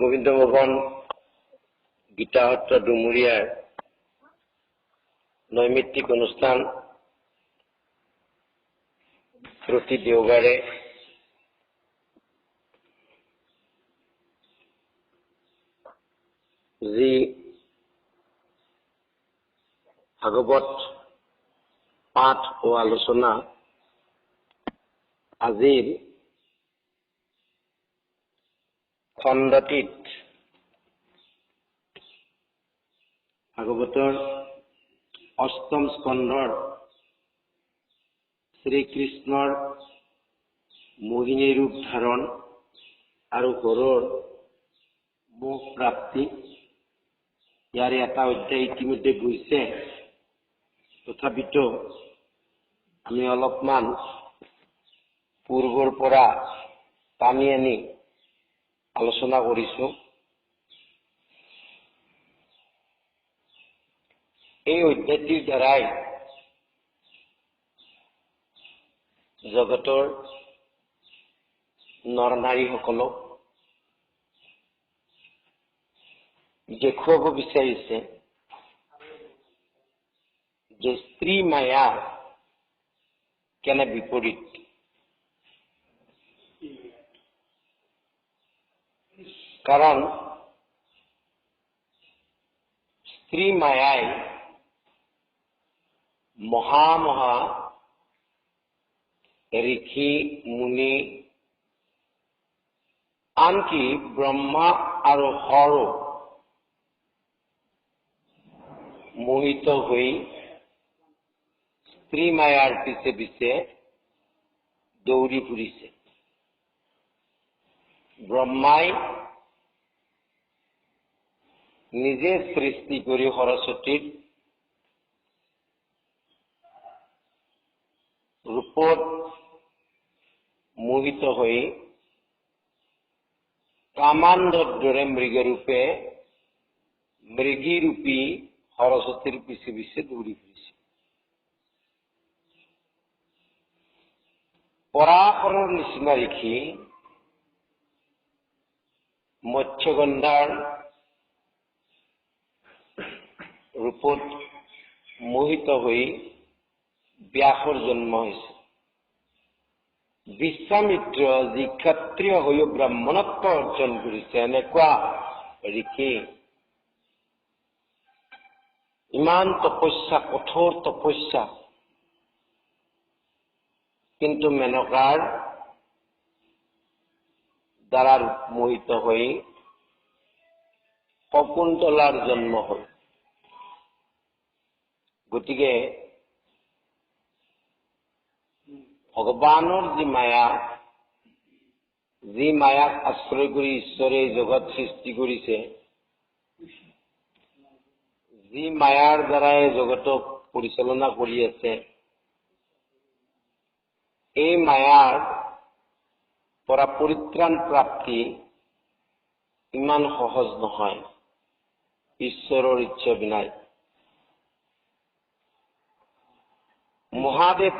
গোবিন্দ ভৱন গীতাসত্ৰ ডুমুৰিয়াৰ নৈমিত্তিক অনুষ্ঠান প্ৰতি দেওবাৰে যি ভাগৱত পাঠ ও আলোচনা আজিৰ খণ্ডটিত ভাগৱতৰ অষ্টম স্কন্ধৰ শ্ৰীকৃষ্ণৰ মোহিনী ৰূপ ধাৰণ আৰু হৰৰ মোহ প্ৰাপ্তি ইয়াৰে এটা অধ্যায় ইতিমধ্যে গৈছে। তথাপিতো আমি অলপমান পূৰ্বৰ পৰা টানি আনি আলোচনা কৰিছো। এই অধ্যায়টিৰ দ্বাৰাই জগতৰ নৰ নাৰীসকলক দেখুৱাব বিচাৰিছে যে স্ত্ৰী মায়া কেনে বিপৰীত। কাৰণ স্ত্ৰী মায়াই মহা মহা ঋষি মুনি আনকি ব্ৰহ্মা আৰু হৰো মোহিত হৈ স্ত্ৰী মায়াৰ পিছে পিছে দৌৰি ফুৰিছে। ব্ৰহ্মাই নিজে সৃষ্টি কৰি সৰস্বতীৰ ৰূপত মোহিত হৈ কামান্ধৰ দৰে মৃগৰূপে মৃগীৰূপী সৰস্বতীৰ পিছে পিছে দৌৰি ফুৰিছে। পৰাশৰৰ নিচিনা ঋষি মৎস্যগন্ধাৰ ৰূপত মোহিত হৈ ব্যাসৰ জন্ম হৈছে। বিশ্বামিত্ৰ যি ক্ষত্ৰিয় হৈও ব্ৰাহ্মণত্ব অৰ্জন কৰিছে, এনেকুৱা ঋষি ইমান তপস্যা, কঠোৰ তপস্যা, কিন্তু মেনকাৰ দ্বাৰা মোহিত হৈ শকুন্তলাৰ জন্ম হ'ল। গতিকে ভগৱানৰ যি মায়া, যি মায়াক আশ্ৰয় কৰি ঈশ্বৰে জগত সৃষ্টি কৰিছে, যি মায়াৰ দ্বাৰাই জগতক পৰিচালনা কৰি আছে, এই মায়াৰ পৰা পৰিত্ৰাণ প্ৰাপ্তি ইমান সহজ নহয়। ঈশ্বৰৰ ইচ্ছা বিনাই মহাদেৱ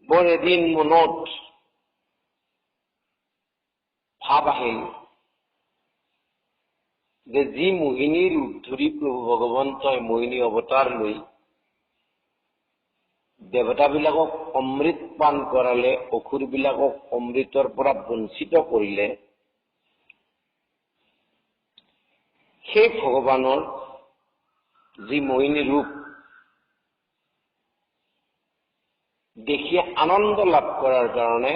বৰ এদিন মনত ভাৱ আহিল যে যি মোহিনীৰ ৰূপ ধৰি প্ৰভু ভগৱন্তই মোহিনী অৱতাৰ লৈ দেৱতাবিলাকক অমৃত পান কৰালে, অসুৰবিলাকক অমৃতৰ পৰা বঞ্চিত কৰিলে, সেই ভগৱানৰ যি মোহিনী ৰূপ দেখি আনন্দ লাভ কৰাৰ কাৰণে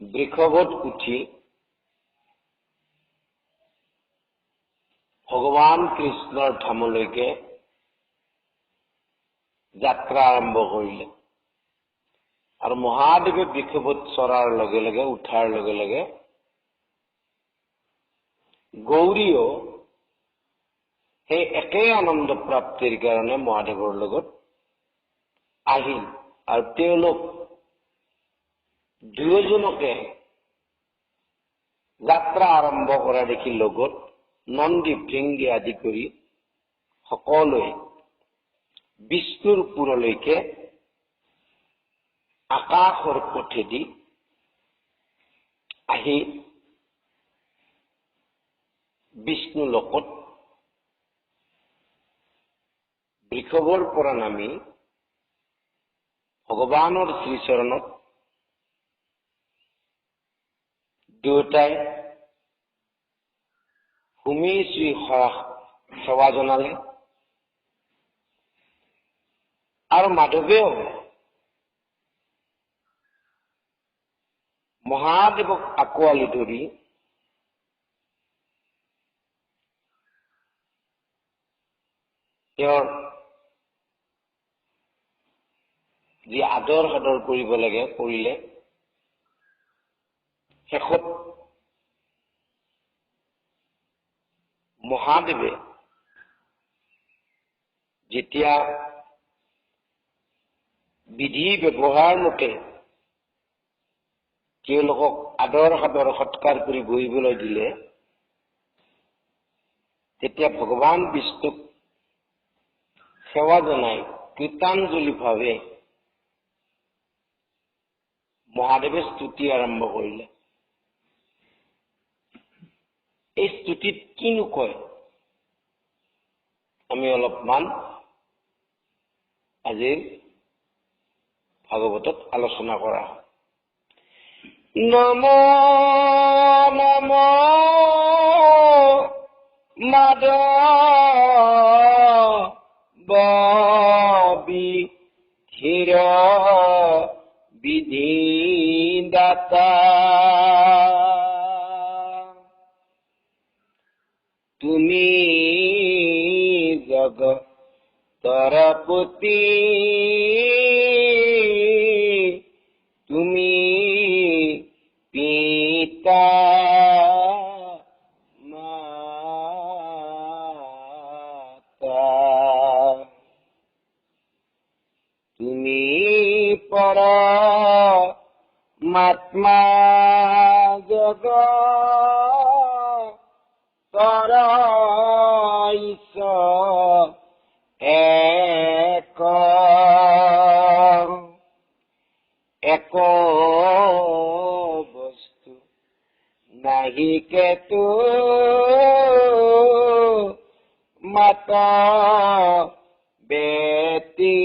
বৃষভত উঠি ভগৱান কৃষ্ণৰ ধামলৈকে যাত্ৰা আৰম্ভ কৰিলে। আৰু মহাদেৱে বৃষভত চৰাৰ লগে লগে, উঠাৰ লগে লগে গৌৰীও সেই একেই আনন্দ প্ৰাপ্তিৰ কাৰণে মহাদেৱৰ লগত আহিল। আৰু তেওঁলোক দুয়োজনকে যাত্ৰা আৰম্ভ কৰা দেখি লগত নন্দী, ভৃঙ্গী আদি কৰি সকলোৱে বিষ্ণুৰ পুৰলৈকে আকাশৰ পথেদি আহি বিষ্ণু লোকত বৃষভৰ পৰা নামি ভগৱানৰ শ্ৰীচৰণত দুয়োটাই ভূমি শ্ৰী সেৱা জনালে আৰু মাধৱেও মহাদেৱক আঁকোৱালি ধৰি তেওঁৰ যি আদৰ সাদৰ কৰিব লাগে কৰিলে। শেষত মহাদেৱে যেতিয়া বিধি ব্যৱহাৰ মতে তেওঁলোকক আদৰ সাদৰ সৎকাৰ কৰি বহিবলৈ দিলে, তেতিয়া ভগৱান বিষ্ণুক সেৱা জনাই কৃতাঞ্জলি ভাৱে মহাদেৱে স্তুতি আৰম্ভ কৰিলে। এই স্তুতিত কিনো কয় আমি অলপমান আজিৰ ভাগৱতত আলোচনা কৰা হয়। নমো নমো মাধৱীধীৰ বিধিদাতা তুমি জগতৰ পতি তুমি পিতা মাতা তুমি পৰমাত্মা জগতৰ ঈশ্বৰ এক বস্তু নাহি কেতু মাতা বেটি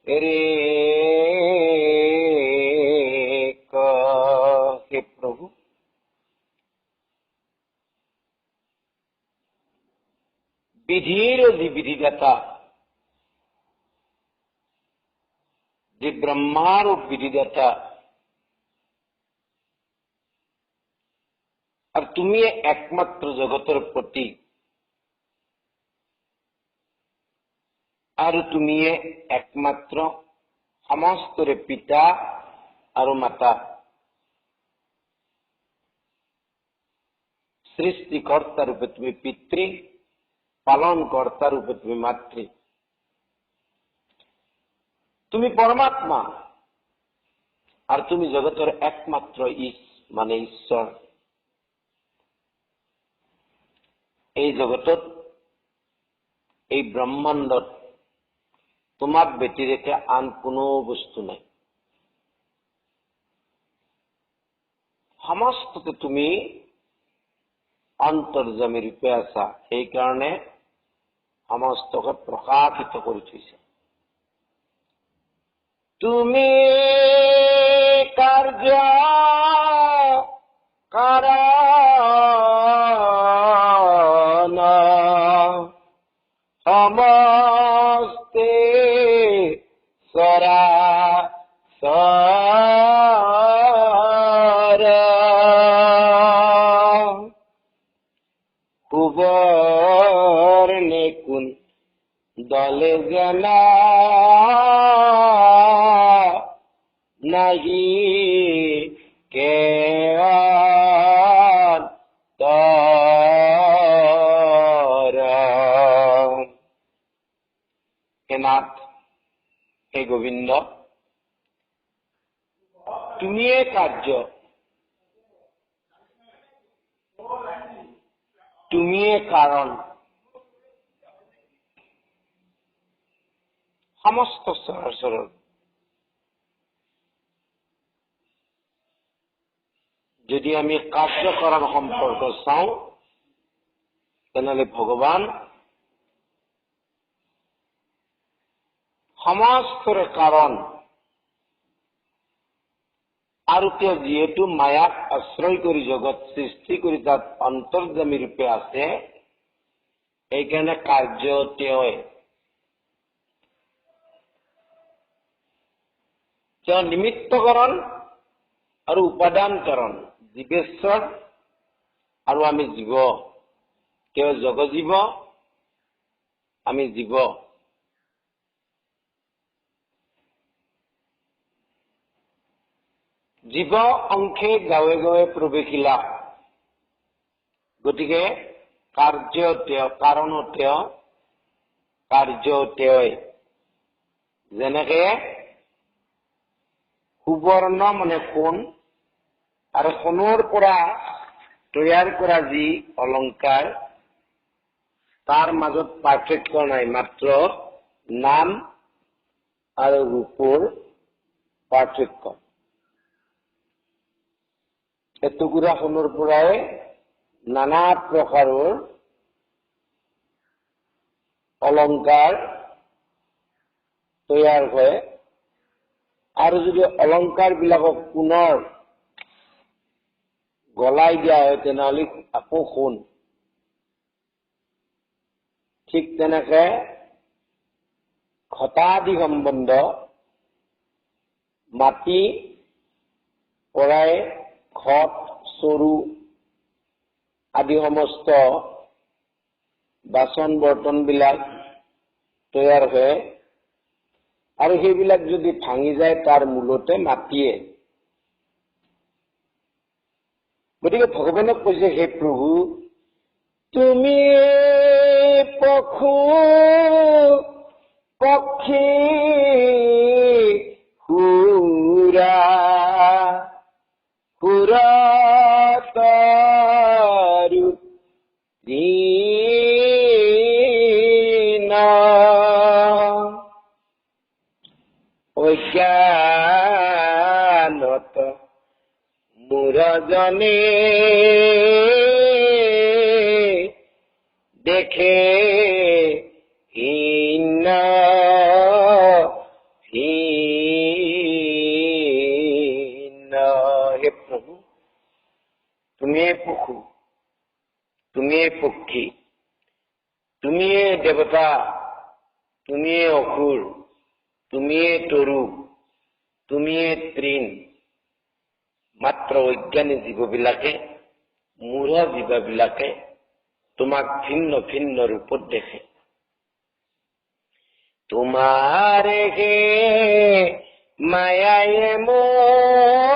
ৰে হে প্ৰভু, বিধিৰ যি বিধিদাতা, যে ব্ৰহ্মাৰ বিধিদাতা, আৰু তুমি একমাত্ৰ জগতৰ প্ৰতি, আৰু তুমিয়ে একমাত্ৰ সমস্তৰে পিতা আৰু মাতা, সৃষ্টিকৰ্তা ৰূপে তুমি পিতৃ, পালন কৰ্তা ৰূপে তুমি মাতৃ। তুমি পৰমাত্মা আৰু তুমি জগতৰ একমাত্ৰ মানে ঈশ্বৰ। এই জগতত, এই ব্ৰহ্মাণ্ডত তোমাক ব্যতিৰেকে আন কোনো বস্তু নাই। সমস্ততে তুমি অন্তৰ্যামী ৰূপে আছা, সেইকাৰণে সমস্তকে প্ৰকাশিত কৰি থৈছে। তুমি কাৰ্য কাৰণ সমস্তে চৰাচৰ সুবৰ্ণে কোন দলে জনা নাহি কেৱল তৰ। হে নাথ, হে গোবিন্দ, তুমিয়ে কাৰ্য, তুমিয়ে কাৰণ, সমস্ত চৰাচৰৰ। যদি আমি কাৰ্যকৰণ সম্পৰ্ক চাওঁ তেনেহলে ভগৱান সমস্তৰে কাৰণ আৰু তেওঁ যিহেতু মায়াক আশ্ৰয় কৰি জগত সৃষ্টি কৰি তাত অন্তৰ্যামী ৰূপে আছে এইকাৰণে কাৰ্য তেওঁৱে তেওঁ নিমিত্তকৰণ আৰু উপাদানকৰণ জীৱেশ্বৰ আৰু আমি জীৱ তেওঁ জগজীৱ আমি জীৱ জীৱ অংশে গাঁৱে গাঁৱে প্ৰৱেশিলা গতিকে কাৰ্য তেওঁ কাৰণ তেওঁ কাৰ্য তেওঁই যেনেকে সুবৰ্ণ মানে সোণ আৰু সোণৰ পৰা তৈয়াৰ কৰা যি অলংকাৰ তাৰ মাজত পাৰ্থক্য নাই মাত্ৰ নাম আৰু ৰূপৰ পাৰ্থক্য এটুকুৰা সোণৰ পৰাই নানা প্ৰকাৰৰ অলংকাৰ তৈয়াৰ হয় আৰু যদি অলংকাৰ বিলাকক পুনৰ গলাই দিয়া হয় তেনেহলে আকৌ সোণ ঠিক তেনেকে ঘটাদি সম্বন্ধ মাটি পৰাই ঘট চৰু আদি সমস্ত বাচন বৰ্তন বিলাক তৈয়াৰ হয় আৰু সেইবিলাক যদি ভাঙি যায় তাৰ মূলতে মাটিয়ে গতিকে ভগৱানক কৈছে হে প্ৰভু তুমি পশু পক্ষী সুৰা সুৰতাৰু দীন অজ্ঞানত মূৰজনে দেখে হীন হীন হে প্ৰভু তুমিয়ে পশু তুমিয়ে পক্ষী তুমিয়ে দেৱতা তুমিয়ে অসুৰ তুমিয়ে তৰু তুমিয়ে তৃণ মাত্ৰ অজ্ঞানী জীৱবিলাকে মূঢ় জীৱবিলাকে তোমাক ভিন্ন ভিন্ন ৰূপত দেখে তোমাৰে হে মায়ায়ে মোহিতৰ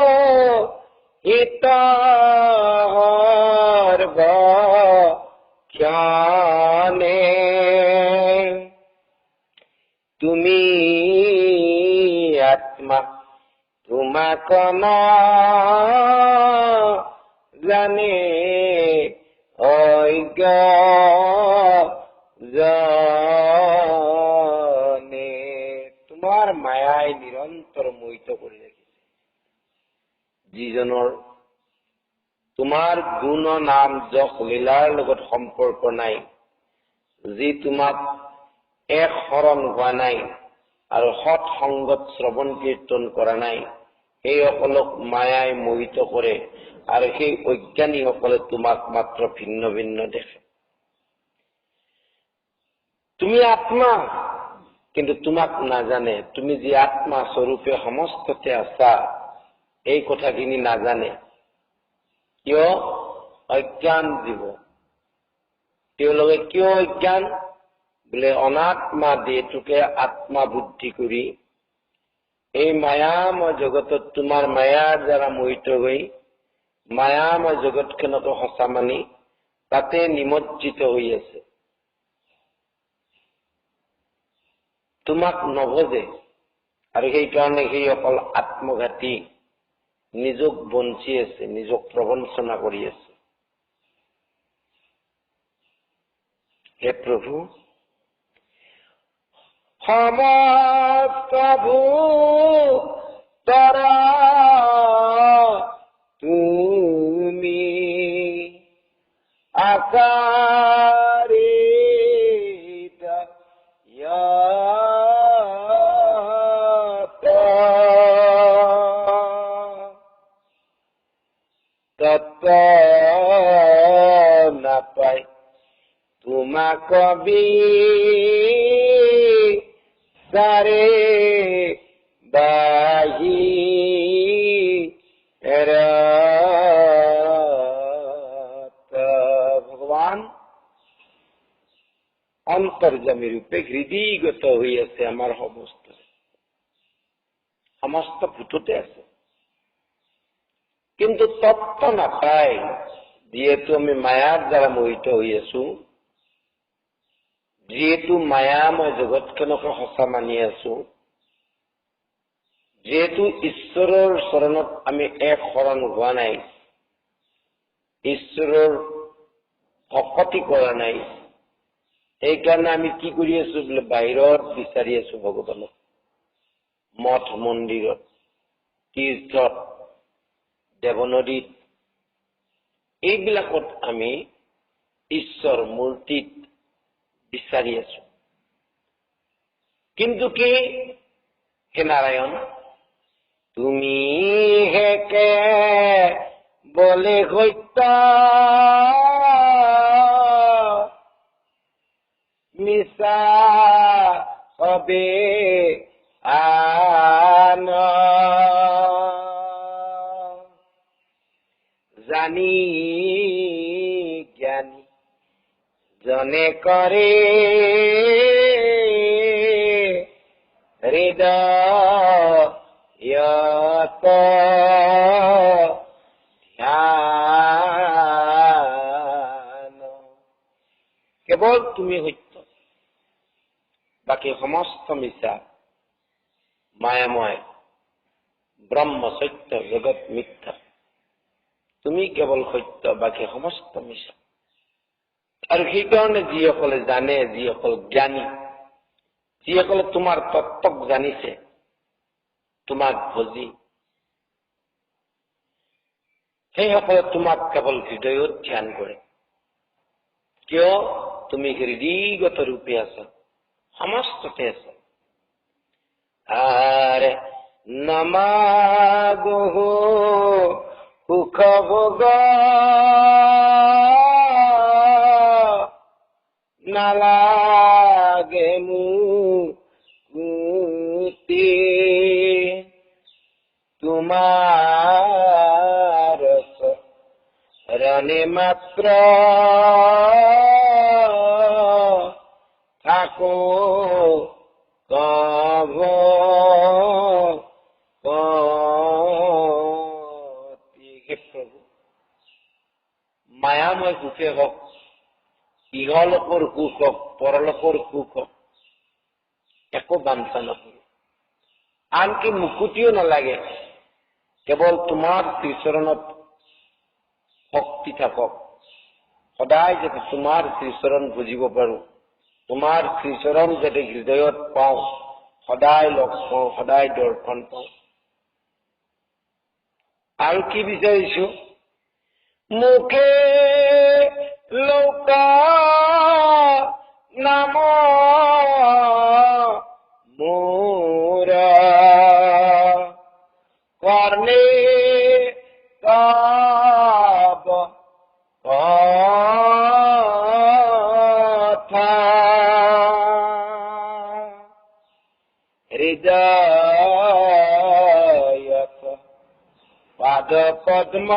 ক্ষণে তুমি আত্মা তোমাক জানে অজ্ঞানে তোমাৰ মায়াই নিৰন্তৰ মোহিত কৰি ৰাখিছে যিজনৰ তোমাৰ গুণ নাম যশ লীলাৰ লগত সম্পৰ্ক নাই যি তোমাক এক শৰণ হোৱা নাই আৰু সৎ সংগত শ্ৰৱণ কীৰ্তন কৰা নাই সেইসকলক মায়াই মোহিত কৰে আৰু সেই অজ্ঞানীসকলে তোমাক মাত্ৰ ভিন্ন ভিন্ন দেখে তুমি আত্মা কিন্তু তোমাক নাজানে তুমি যি আত্মা স্বৰূপে সমস্ততে আছা এই কথাখিনি নাজানে কিয় অজ্ঞান জীৱ তেওঁলোকে কিয় অজ্ঞান বোলে অনাত্মা দেহটোকে আত্মা বুদ্ধি কৰি এই মায়াময় জগতত তোমাৰ মায়াৰ দ্বাৰা মোহিত হৈ মায়াময় জগতখনকে সঁচা মানি তাতে নিমজ্জিত হৈ আছে তোমাক নভজে আৰু সেইকাৰণে সেই অকল আত্মঘাতী নিজক বঞ্চি আছে নিজক প্ৰবঞ্চনা কৰি আছে হে প্ৰভু সমস্ত ভূতৰা তুমি কবি সারে বাহি ভগবান অন্তর্যামী রূপে হৃদয়গত হইয়াছে আমার সমস্ত ভূততে আছে, কিন্তু তত্ত্ব নাপায়। যেহেতু আমি মায়ার দ্বারা মোহিত হইয়াছো, যেহেতু মায়াময় জগতখনক সঁচা মানি আছো, যেহেতু ঈশ্বৰৰ চৰণত আমি এক শৰণ হোৱা নাই, ঈশ্বৰৰ ভকতি কৰা নাই, সেইকাৰণে আমি কি কৰি আছো বোলে বাহিৰত বিচাৰি আছো ভগৱানক, মঠ মন্দিৰত, তীৰ্থত, দেৱনদীত, এইবিলাকত আমি ঈশ্বৰ মূৰ্তিত বিচাৰি আছো। কিন্তু কি হে নাৰায়ণ, তুমি হেকে বলে সত্য, মিছা হবে আন, জানি জ্ঞানী জনে কৰে হৃদয়ত ধ্যান। কেৱল তুমি সত্য, বাকী সমস্ত মিছা, মায়াময়, ব্ৰহ্ম সত্য, জগত মিথ্যা। তুমি কেৱল সত্য, বাকী সমস্ত মিছা। আৰু সেইকাৰণে যিসকলে জানে, যিসকল জ্ঞানী, যিসকলে তোমাৰ তত্ত্বক জানিছে, তোমাক ভজি, সেইসকলে তোমাক কেৱল হৃদয়ত ধ্যান কৰে। কিয়? তুমি হৃদয়গত ৰূপে আছা, সমস্ততে আছা। আৰে নমাগো সুখ ভোগ নালাগে মুক্তি, তোমাৰ চৰণে মাত্ৰ থাকো হে প্ৰভু, মায়াময় সুখে হওক, ইহলোকৰ সুখ হওক, পৰলোকৰ সুখ হওক, একো বাঞ্ছা নহয়, আনকি মুকুতিও নালাগে। কেৱল তোমাৰ শ্ৰীচৰণত শক্তি থাকক, সদায় যাতে তোমাৰ শ্ৰীচৰণ বুজিব পাৰো, তোমাৰ শ্ৰীচৰণ যাতে হৃদয়ত পাওঁ, সদায় লগ পাওঁ, সদায় দৰ্শন পাওঁ। আৰু কি বিচাৰিছো? মুখে লোকা নাম মোৰ, কৰ্ণে তব কথা, হৃদয়ত পাদ পদ্ম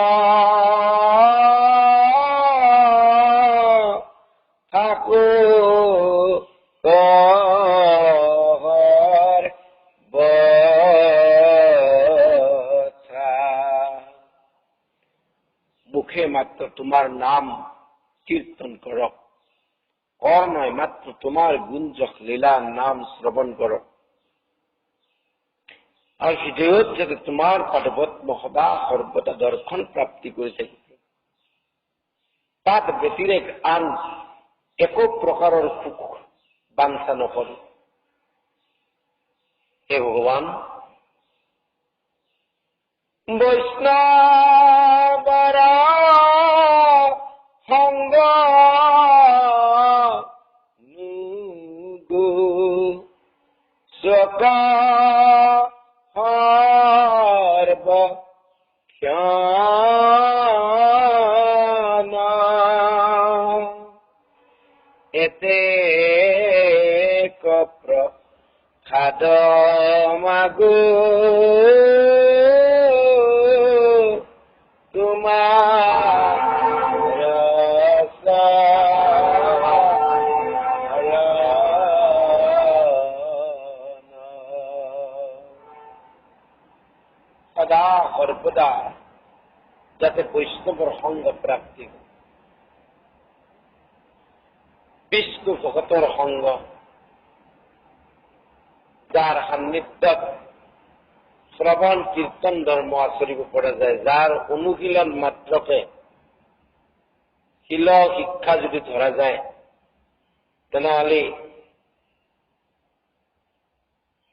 থাকো তোহর বথা। মুখে মাত্র তোমার নাম কীর্তন করক, কর্ণয় মাত্র তোমার গুঞ্জক লীলা নাম শ্রবণ করক, আর হৃদয়ত যাতে তোমাৰ পদপদ্ম সদা সৰ্বদা দৰ্শন প্ৰাপ্তি কৰি থাকিব, তাত ব্যতিৰেক আন একো প্ৰকাৰৰ সুখ বাঞ্ছা নকৰো। হে ভগৱান, বৈষ্ণৱৰ সংগ নুগো সকা সৰ্বক্ষণ, এতে মাগো তোমাৰ সদা সৰ্বদা যাতে বৈষ্ণৱৰ সংগ প্ৰাপ্তি হয়, বিষ্ণু ভকতৰ সংগ, যাৰ সান্নিধ্যত শ্ৰৱণ কীৰ্তন ধৰ্ম আচৰিব পৰা যায়, যাৰ অনুশীলন মাত্ৰকে শিল শিক্ষা যদি ধৰা যায়, তেনেহলে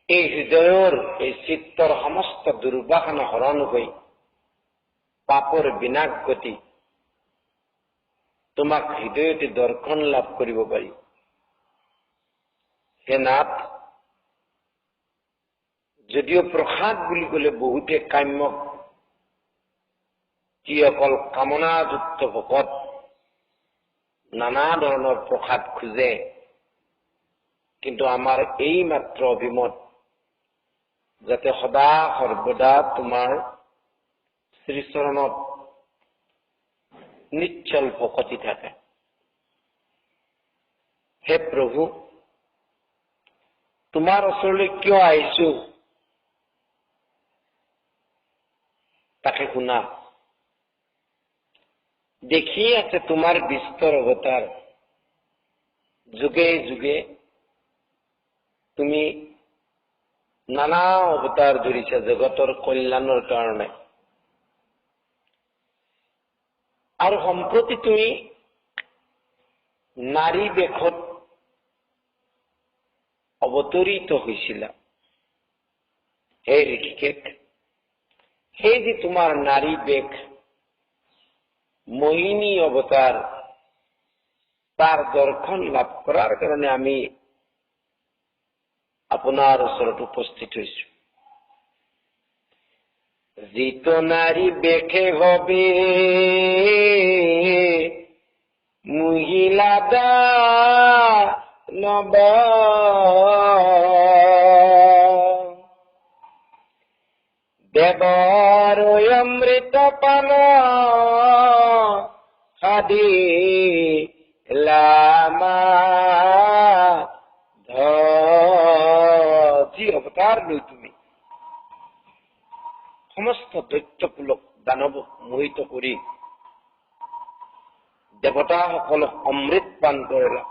এই হৃদয়ৰ এই চিত্তৰ সমস্ত দুৰ্বাসনা হৰণ হৈ পাপৰ বিনাশ ঘটি তোমাক হৃদয়তে দৰ্শন লাভ কৰিব পাৰি। হে নাথ, যদিও প্ৰসাদ বুলি ক'লে বহুতে কাম্যক, যিসকল কামনাযুক্ত ভকত নানা ধৰণৰ প্ৰসাদ খোজে, কিন্তু আমাৰ এই মাত্ৰ অভিমত যাতে সদা সৰ্বদা তোমাৰ শ্ৰীচৰণত নিশ্চল ভকতি থাকে। হে প্ৰভু, তোমাৰ ওচৰলৈ কিয় আহিছো তাকে শুনা। দেখি আছে তোমাৰ বিস্তৰ অৱতাৰ, যুগে যুগে তুমি নানা অৱতাৰ ধৰিছা জগতৰ কল্যাণৰ কাৰণে, আৰু সম্প্ৰতি তুমি নাৰী বেশত অৱতৰিত হৈছিলা। হে ঋষিকেশ, সেই যে তোমাৰ নাৰী বেশ, মোহিনী অৱতাৰ, তাৰ দৰ্শন লাভ কৰাৰ কাৰণে আমি আপোনাৰ ওচৰত উপস্থিত হৈছো। যিটো নাৰী বেশে হবে মহিলা দানৱ, দেৱৰ অমৃত পান খাদি লামা যি অৱতাৰ লৈ তুমি সমস্ত দৈত্যকুলক দানৱক মোহিত কৰি দেৱতাসকলক অমৃত পান কৰিলা,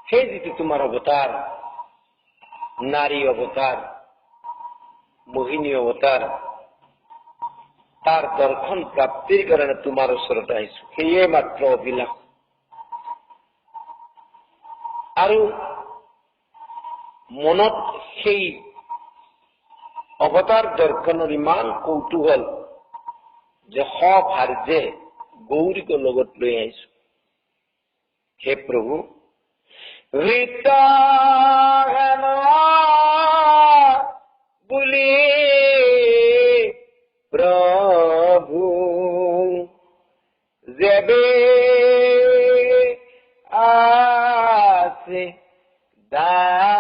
সেই যিটো তোমাৰ অৱতাৰ, নাৰী অৱতাৰ, মোহিনী অৱতাৰ, তাৰ দৰ্শন প্ৰাপ্তিৰ কাৰণে তোমাৰ ওচৰত আহিছো। সেয়ে মাত্ৰ অভিলাষ। আৰু মনত সেই অৱতাৰ দৰ্শনৰ ইমান কৌতূহল যে সভাৰ্যে গৌৰীক লগত লৈ আহিছো। হে প্ৰভু, হৃত হেন বুলি প্ৰভু যেবে আছে দায়া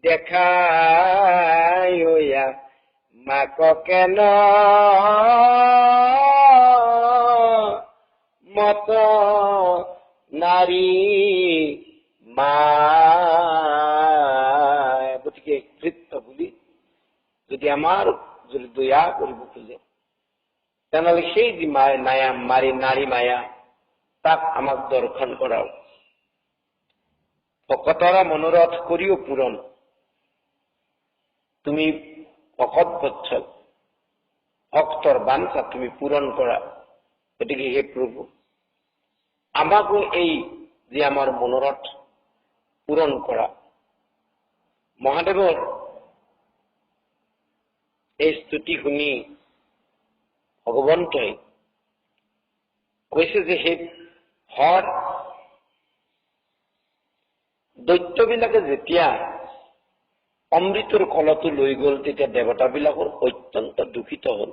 দেখায়া মাক কেন মত নাৰী মা। গতিকে কৃত্য বুলি যদি আমাৰ যদি দয়া কৰিব খোজে, তেনেহলে সেই যি মায়া নাৰী মায়া, তাক আমাক দৰ্শন কৰাও। ভকতৰ মনোৰথ কৰিও পূৰণ, তুমি ভকত বৎসল, ভক্তৰ বাঞ্ছা তুমি পূৰণ কৰা। গতিকে হে প্ৰভু, আমাকো এই যে আমাৰ মনোৰথ পূৰণ কৰা। মহাদেৱৰ এই স্তুতি শুনি ভগৱন্তই কৈছে যে সেই হৰ দৈত্যবিলাকে যেতিয়া অমৃতৰ কলটো লৈ গল, তেতিয়া দেৱতাবিলাকৰ অত্যন্ত দুখিত হল।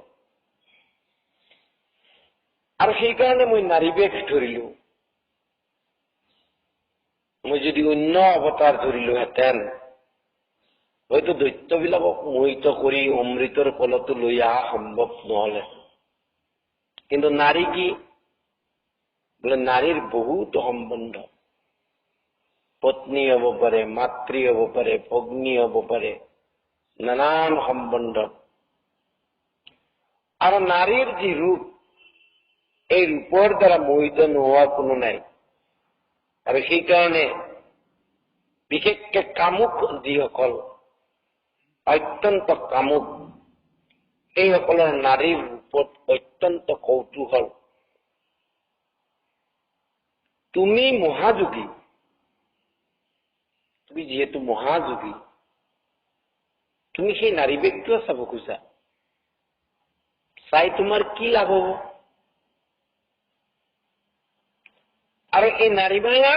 আৰু সেইকাৰণে মই নাৰী বেশ ধৰিলো। মই যদি অন্য অৱতাৰ ধৰিলোহেঁতেন হয়তো দৈত্যবিলাকক মোহিত কৰি অমৃতৰ কলতো লৈ অহা সম্ভৱ নহলে। কিন্তু নাৰী কি বোলে নাৰীৰ বহুত সম্বন্ধ, পত্নী হব পাৰে, মাতৃ হব পাৰে, ভগ্নী হব পাৰে, নানান সম্বন্ধ। আৰু নাৰীৰ যি ৰূপ, এই ৰূপৰ দ্বাৰা মোহিত নোহোৱা কোনো নাই। আৰু সেইকাৰণে বিশেষকে কামুক যিসকল অত্যন্ত কামুক, সেইসকলৰ নাৰীৰ ৰূপত অত্যন্ত কৌতূহল। তুমি মহাযোগী, তুমি যিহেতু মহাযোগী, তুমি সেই নাৰী ব্যক্তিও চাব খোজা, চাই তোমাৰ কি লাভ হব? আৰু এই নাৰী মায়া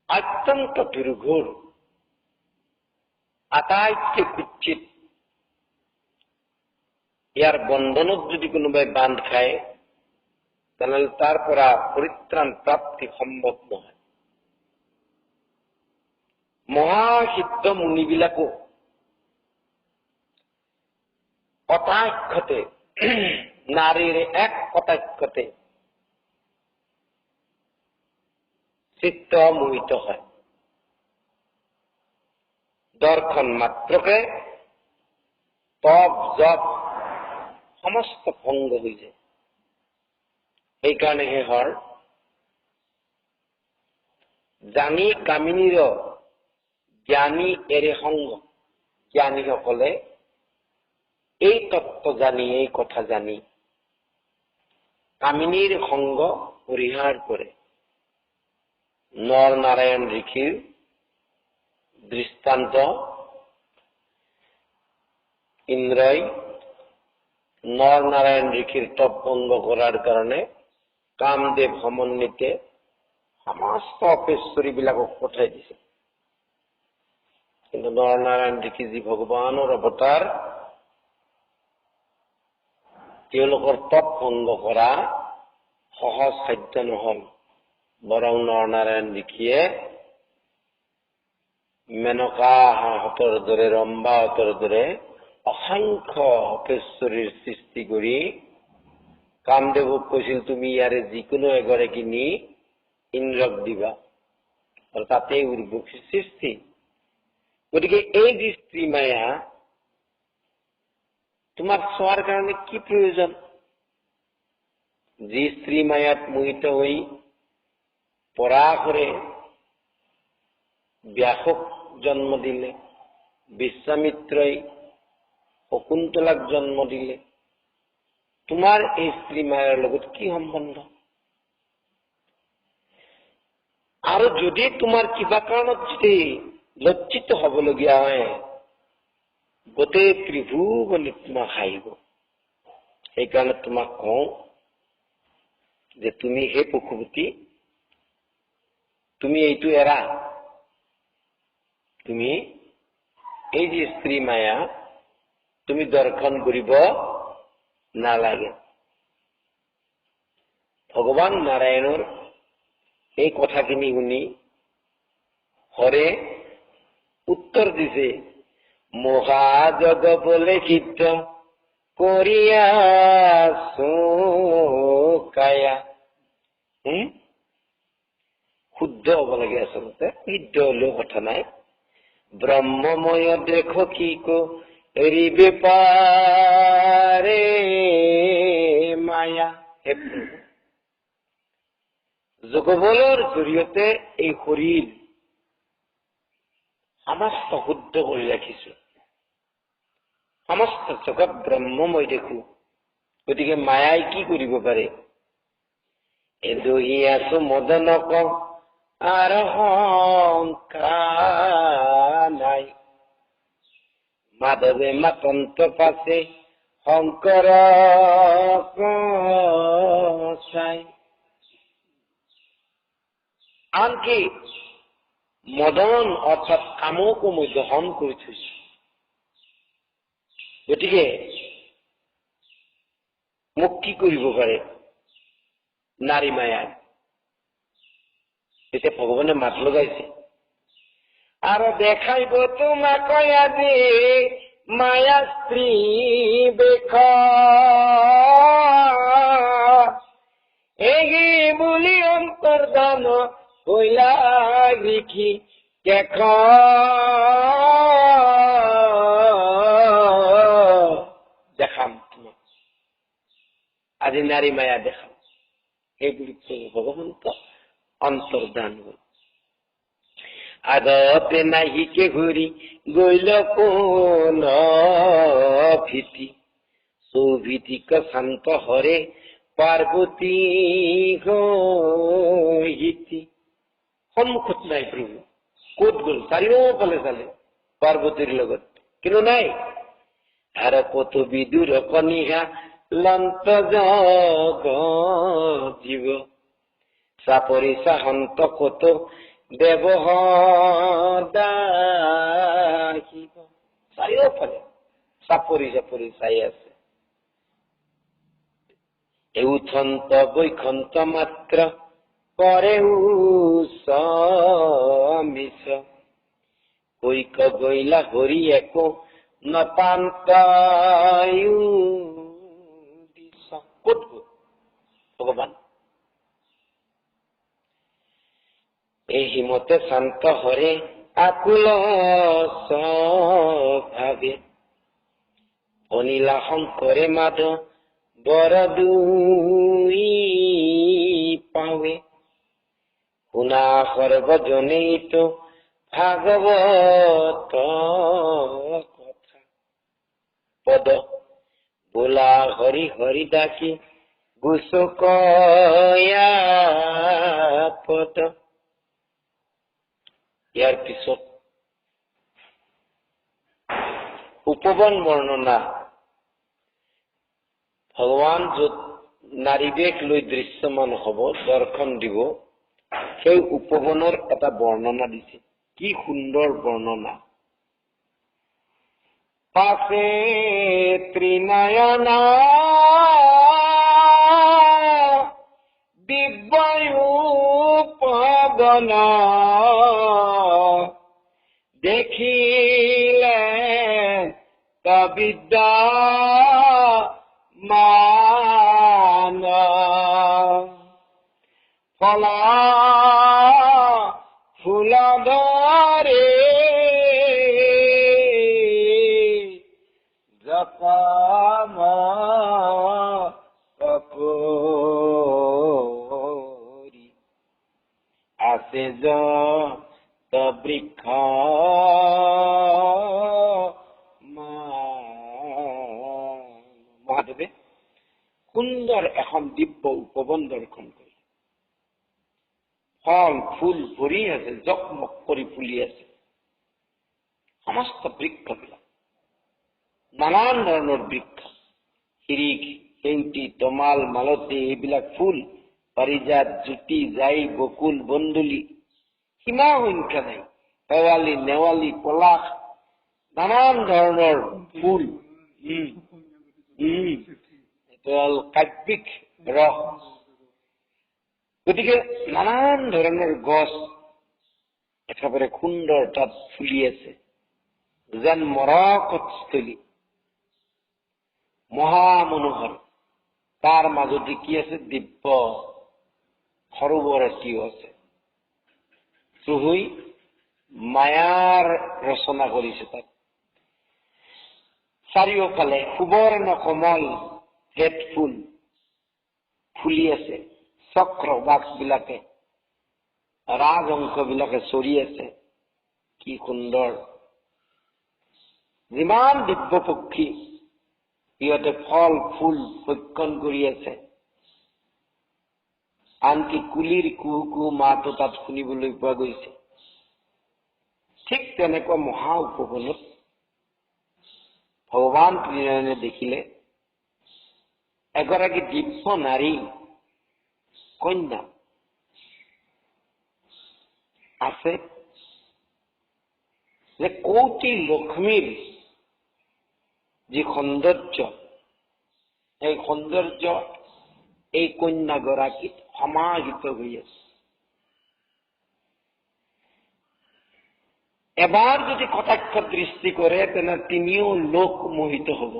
অত্যন্ত দুৰ্ঘোৰ, আটাইতকৈ কুৎসিত। ইয়াৰ বন্ধনত যদি কোনোবাই বান্ধ খায় তেনেহলে তাৰ পৰা পৰিত্ৰাণ প্ৰাপ্তি সম্ভৱ নহয়। মহাসিদ্ধ মুনিবিলাকো কটাক্ষতে, নাৰীৰ এক কটাক্ষতে চিত্ত মোহিত হয়। দৰ্শন মাত্ৰকে তপ জপ সমস্ত ভংগ হৈ যায়। সেইকাৰণে শেষৰ জানি কামিনীৰ জ্ঞানী এৰে সংগ। জ্ঞানীসকলে এই তত্ত্ব জানি, এই কথা জানি কামিনীৰ সংগ পৰিহাৰ কৰে। নৰ নাৰায়ণ ঋষিৰ দৃষ্টান্ত ইন্দ্ৰই নৰ নাৰায়ণ ঋষিৰ তপ ভংগ কৰাৰ কাৰণে কামদেৱ সমন্বিতে সমস্ত অপেশ্বৰীবিলাকক পঠাই দিছে। কিন্তু নৰ নাৰায়ণ ঋষি যি ভগৱানৰ অৱতাৰ, তেওঁলোকৰ তপ ভংগ কৰা সহজ সাধ্য নহল। বৰং নৰ নাৰায়ণ ঋষিয়ে মেনকাহঁতৰ দৰে, ৰম্বাহঁতৰ দৰে অসংখ্য অপেশ্বৰীৰ সৃষ্টি কৰি কামদেৱক কৈছিল, তুমি ইয়াৰে যিকোনো এগৰাকী নি ইন্দ্ৰক দিবা, আৰু তাতেই উৰ্বশীৰ সৃষ্টি। গতিকে এই যি স্ত্ৰী মায়া, তোমাক চোৱাৰ কাৰণে কি প্ৰয়োজন? যি স্ত্ৰী মায়াত মোহিত হৈ পৰাশৰে ব্যাসক জন্ম দিলে, বিশ্বামিত্ৰই শকুন্তলাক জন্ম দিলে, তোমাৰ এই স্ত্ৰী মায়াৰ লগত কি সম্বন্ধ? আৰু যদি তোমাৰ কিবা কাৰণত যদি লজ্জিত হবলগীয়া হয়, গোটেই ত্ৰিভুৱনে তোমাক হাঁহিব। সেইকাৰণে তোমাক কওঁ যে তুমি হে পশুপতি, তুমি এইটো এৰা। তুমি এই যে স্ত্ৰী মায়া তুমি দৰ্শন কৰিব নালাগে। ভগৱান নাৰায়ণৰ এই কথাখিনি শুনি হৰে উত্তৰ দিছে, মহাজগ বলে সিদ্ধ কৰিয়া কায়া। শুদ্ধ হব লাগে আচলতে, সিদ্ধ হলেও কথা নাই। ব্ৰহ্মময় দেখো কি কৰিবে পাৰে মায়া। যোগবলৰ জৰিয়তে এই শৰীৰ সমস্ত শুদ্ধ কৰি ৰাখিছো, সমস্ত জগত ব্ৰহ্মময় দেখো। গতিকে মায়াই কি কৰিব পাৰে? এদহি আছো মদনক আৰু শংকা নাই, মাধৱে মাতন্ত পাছে শংকৰ চাই। আনকি মদন অৰ্থাৎ কামকো মই দহন কৰি থৈছো। গতিকে মোক কি কৰিব পাৰে নাৰী মায়াই। এতিয়া ভগৱানে মাত লগাইছে আৰু দেখাইব তোমাক আজি মায়া স্ত্ৰী বেশ এই বুলি অন্তৰ্ধান কইলা লিখি কেখ দেখাম তোমাক আজি নাৰী মায়া দেখাম এই বুলি ভগৱন্ত অন্তৰ্ধান হল। আগতে নাহিকে ঘূৰি গইল কোন ভীতি সৌভীতিক শান্ত হৰে পাৰ্বতী গীতি। সন্মুখত নাই প্ৰভু, ক'ত গল? চাৰিওফালে চালে পাৰ্বতীৰ লগত, কিন্তু নাই। আৰু কত বিদুৰ কণিহা লন্ত জীৱ চাপৰি চাহন্ত কত দেৱহদাহিব। চাৰিওফালে চাপৰি চাপৰি চাই আছে। এউথন্ত বৈখন্ত মাত্ৰ কৰে মিছ কৈক গৈলা হৰি একো নপান্তায়ু দিছ। ক'ত গল ভগৱান? এই হিমতে শান্ত হৰে আকুল ভাবে অনিলা শংকৰে মাধ বৰ দুই পাৱে শুনা সৰ্বজনেইত ভাগৱত কথা পদ বোলা হৰি হৰি ডাকি গুচকয়া পদ। ইয়াৰ পিছত উপবন বৰ্ণনা। ভগৱান য'ত নাৰী বেশ লৈ দৃশ্যমান হব, দৰ্শন দিব, সেই উপবনৰ এটা বৰ্ণনা দিছে। কি সুন্দৰ বৰ্ণনা। পাছে ত্ৰিনয়না দিব্যৰূপবনা দেখিলে বিদ্যা মান ফলা ফুলধৰে জপাম কপৰি আছে যত বৃক্ষ মহাদেৱে সুন্দৰ এখন দিব্য উপবন দৰ্শন কৰি ফল ফুল ভৰি আছে, জকমক কৰি ফুলি আছে। সমস্ত বৃক্ষবিলাক নানান ধৰণৰ বৃক্ষ, শিৰিক, সেউতী, তমাল, মালতী, এইবিলাক ফুল, পাৰিজাত, জ্যোতি, জাই, বকুল, বন্দুলি, সীমা সংখ্যা নাই। শেৱালি, নেৱালি, পলাশ, নানান ধৰণৰ ফুল, কাব্যিক ৰস, গতিকে নানান ধৰণৰ গছ একেবাৰে সুন্দৰ তাত ফুলি আছে, যেন মৰকতস্থলী, মহামনোহৰ। তাৰ মাজতে কি আছে? দিব্য সৰোবৰ এটিও আছে। প্ৰভুই মায়াৰ ৰচনা কৰিছে তাত। চাৰিওফালে সুবৰ্ণ কমল ভেট ফুল ফুলি আছে, চক্ৰ বাঘ বিলাকে, ৰাজহংস বিলাকে চৰি আছে। কি সুন্দৰ! যিমান দিব্য পক্ষী, সিহঁতে ফল ফুল ভক্ষণ কৰি আছে। আনকি কুলিৰ কুহু কুহু মাতো তাত শুনিবলৈ পোৱা গৈছে। ঠিক তেনেকুৱা মহা উপবনত ভগৱান ত্ৰিনয়নে দেখিলে এগৰাকী দিব্য নাৰী কন্যা আছে, যে কৌটি লক্ষ্মীৰ যি সৌন্দৰ্য, এই সৌন্দৰ্য এই কন্যাগৰাকীত সমাহিত হৈ আছে। এবাৰ যদি কটাক্ষ দৃষ্টি কৰে তেনে তিনিও লোক মোহিত হব।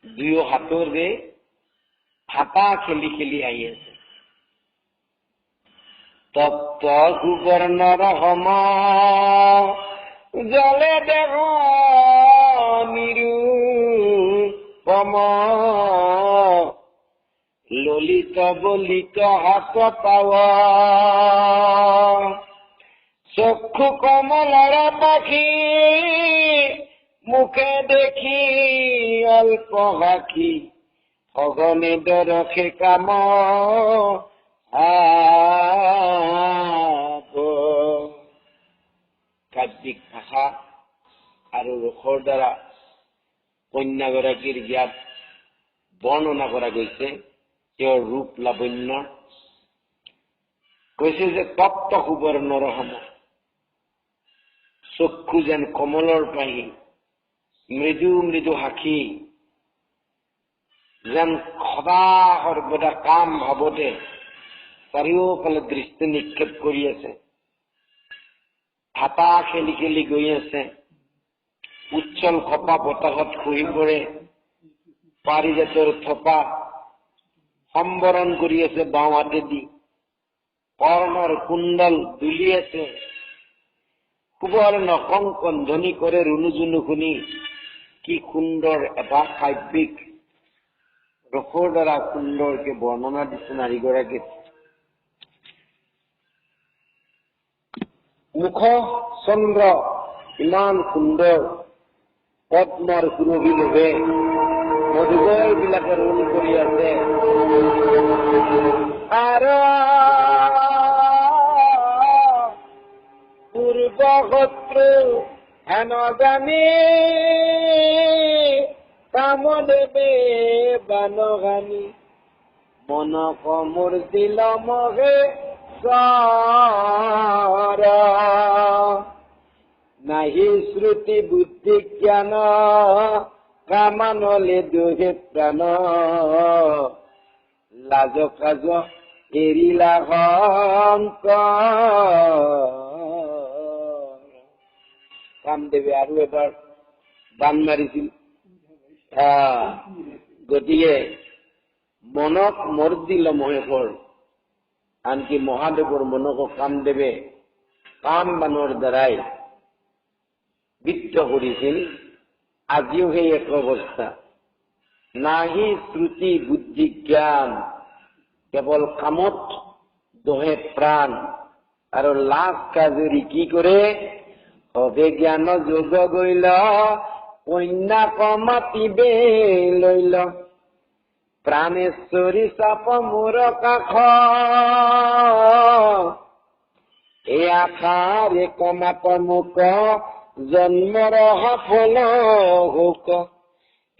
দুয়ো হাতৰে হাতা খেলি খেলি আহি আছে। তপ্ত সুবৰ্ণৰ সম জলে দেহ নিৰূপম ললিত বলিত হাত পাৱা চক্ষু কমলৰ পাখি মুখে দেখি অল্প হাখি সঘনে দৰখে কাম কাব্যিক ভাষা আৰু ৰসৰ দ্বাৰা কন্যাগৰাকীৰ জ্ঞাত বৰ্ণনা কৰা গৈছে। তেওঁৰ ৰূপ লাৱণ্য কৈছে যে তপ্ত সুবৰ্ণৰ সম, চক্ষু যেন কমলৰ পাহি, মৃদু মৃদু হাখি যেন সদা সৰ্বদা কাম ভাৱতে চাৰিওফালে দৃষ্টি নিক্ষেপ কৰি আছে। হাতা খেলি খেলি গৈ আছে। উচ্ছল খপা বতাহত খহি পৰে। পাৰিজাতৰ থপা সম্বৰণ কৰি আছে বাওঁ হাতেদি। কৰ্ণৰ কুণ্ডল দুলি আছে। সুবৰ্ণ কংকন ধ্বনি কৰে ৰুণুজুনু শুনি। কি সুন্দৰ এটা কাব্যিক ৰসৰ দ্বাৰা সুন্দৰকে বৰ্ণনা দিছে নাৰীগৰাকীক। মুখ চন্দ্ৰ ইমান সুন্দৰ, পদ্মৰ সুৰভি লোভে মধুবৰ বিলাকে ৰুণ কৰি আছে। আৰু পূৰ্ব শত্ৰু হেন জানি কামদেৱে বানগানি মনক মোৰ দিল মহে নাহি শ্ৰুতি বুদ্ধি জ্ঞান কামানলে দুহে প্ৰাণ লাজ কাজ এৰিলা কামদেৱে আৰু এবাৰ বান মাৰিছিল। গতিকে মনক মৰ দিল মহেশৰ, আনকি মহাদেৱৰ মনক কামদেৱে কাম বানৰ দ্বাৰাই বিত্ত কৰিছিল। আজিও সেই এক অৱস্থা। নাহি শ্ৰুতি বুদ্ধি জ্ঞান, কেৱল কামত দহে প্ৰাণ। আৰু লাজ কাজৰি কি কৰে, হবে জ্ঞান যোগ গৈল কন্যাক মাতিবে লৈল। প্ৰাণেশ্বৰী চাপ মোৰ কাষ এই আশাৰে কমাত মোক জন্মৰ সফল হোক।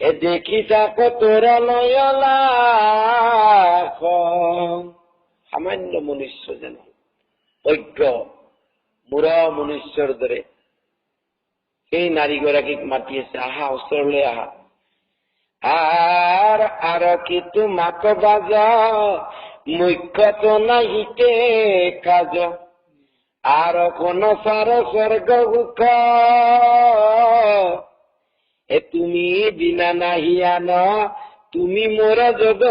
এ দেখি তাক তোৰা লয়লাখ। সামান্য মনুষ্য যেন অজ্ঞ মূঢ় মনুষ্যৰ দৰে সেই নাৰীগৰাকীক মাতি আছে, আহা ওচৰলৈ আহা। আর কি তোমাক বাজ মুখ্যত নাহিতে কাজ। আর কোন সার স্বর্গ সুখ এ তুমি বিনা নাহিয়ান। তুমি মোর জগত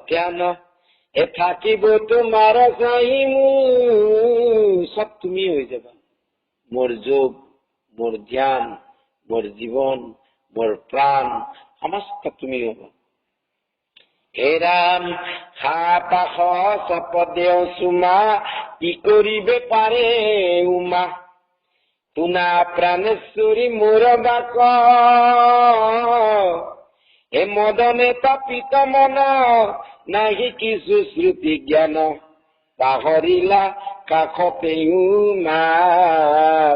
ধ্যান এ থাকিব তোমার চাহিমু। সব তুমি হয়ে যাবা, মোর যোগ, মোর ধ্যান, মোর জীবন, মোর প্রাণ সমস্ত তুমি হব। হে রাম হা পাশ চপ দেও চুমা কি করিবে পারে উমা। তুনা প্রাণেশ্বরী মোর বাক এ মদনে তাপিত মন নাহি কিছু শ্ৰুতি জ্ঞান। পাহৰিলা কাষতে উমা।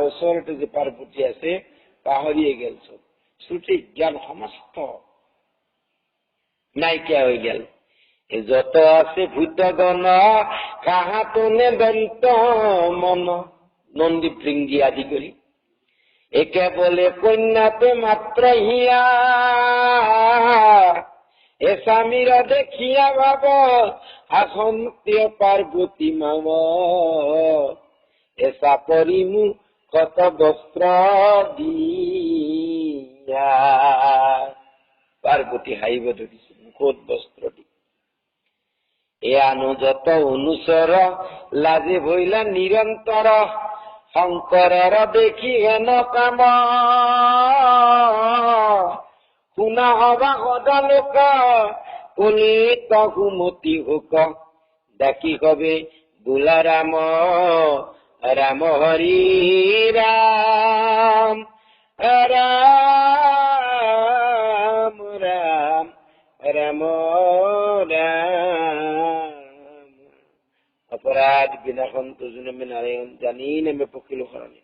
ওচৰতে যে পাৰ্বতী আছে পাহৰিয়ে গেল চব। শ্ৰুতি জ্ঞান সমস্ত নাইকিয়া হৈ গেল। যত আছে ভূতগণ কাহাতনে দন্ত মন। নন্দী ভৃঙ্গি আদি কৰি একে বলে কন্যাতে মাত্ৰ হিয়া। এ স্বামীরা দেখিয়া ভাব আসন্তীয় পার্বতী মাম এসা পরিমু কত বস্ত্র দিয়া। পার্বতী হাইব ধরিছে মুখত বস্ত্রটি। এ অনুযত অনুসর লাজে ভইলা নিরন্তর শঙ্করর দেখি হেন কাম শুনা হবা সদা লোক পুনিত সুমতি হোক দেখি কবে দুলা রাম রাম হরি রাম রাম রাম রাম রাম। অপরাধ বিনাশন তুজনে নারায়ণ জানি নেমে পকিল হরণে।